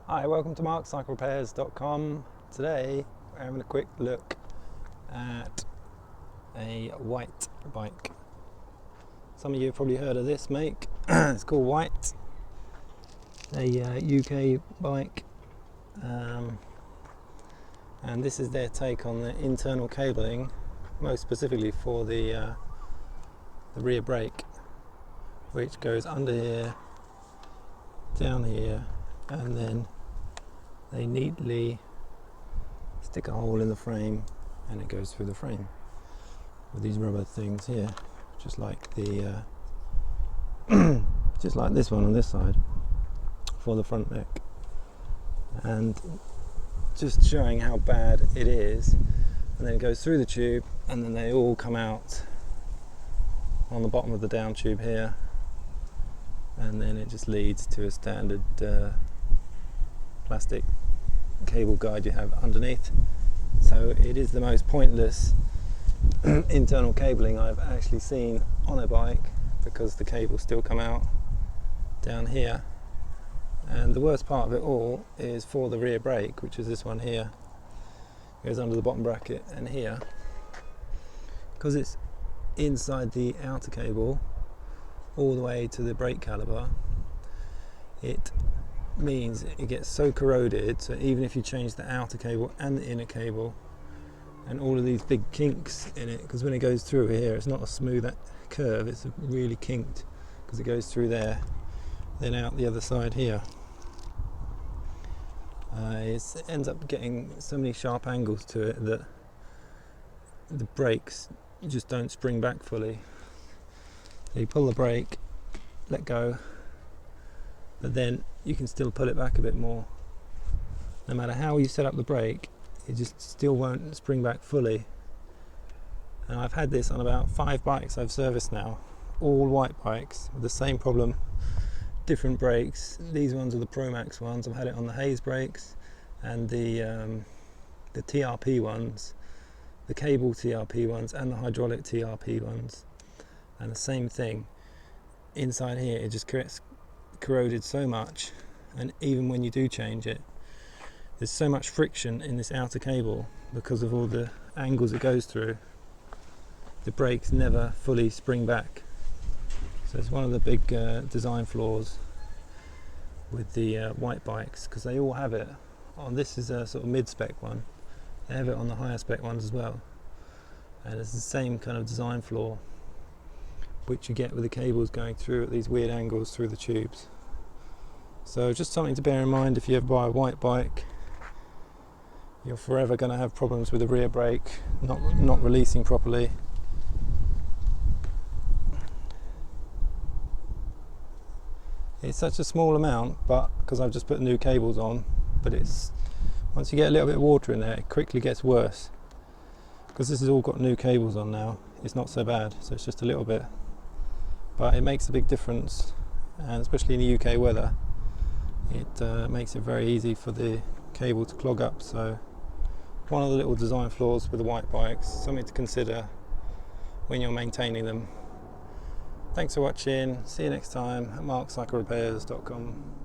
Hi, welcome to markcyclerepairs.com. Today we're having a quick look at a Whyte bike. Some of you have probably heard of this make. It's called Whyte, a UK bike, and this is their take on the internal cabling, most specifically for the rear brake, which goes under here, down here, and then they neatly stick a hole in the frame and it goes through the frame with these rubber things here, just like the just like this one on this side for the front neck, and just showing how bad it is. And then it goes through the tube and then they all come out on the bottom of the down tube here, and then it just leads to a standard plastic cable guide you have underneath. So it is the most pointless internal cabling I've actually seen on a bike, because the cables still come out down here. And the worst part of it all is for the rear brake, which is this one here. It goes under the bottom bracket, and here, because it's inside the outer cable all the way to the brake caliper, it means it gets so corroded, so even if you change the outer cable and the inner cable and all of these big kinks in it, because when it goes through here it's not a smooth curve, it's really kinked because it goes through there, then out the other side here. It ends up getting so many sharp angles to it that the brakes just don't spring back fully. So you pull the brake, let go, but then you can still pull it back a bit more. No matter how you set up the brake, it just still won't spring back fully. And I've had this on about 5 bikes I've serviced now, all Whyte bikes with the same problem, different brakes. These ones are the Pro Max ones. I've had it on the Hayes brakes and the TRP ones, the cable TRP ones and the hydraulic TRP ones, and the same thing. Inside here it just gets corroded so much, and even when you do change it, there's so much friction in this outer cable because of all the angles it goes through. The brakes never fully spring back. So it's one of the big design flaws with the Whyte bikes, because they all have it on. This is a sort of mid-spec one. They have it on the higher spec ones as well, and it's the same kind of design flaw which you get with the cables going through at these weird angles through the tubes. So just something to bear in mind if you ever buy a Whyte bike. You're forever going to have problems with the rear brake not releasing properly. It's such a small amount, but because I've just put new cables on, but it's, once you get a little bit of water in there, it quickly gets worse. Because this has all got new cables on now, it's not so bad, so it's just a little bit. But it makes a big difference, and especially in the UK weather, it makes it very easy for the cable to clog up. So one of the little design flaws with the Whyte bikes, something to consider when you're maintaining them. Thanks for watching, see you next time at markcyclerepairs.com.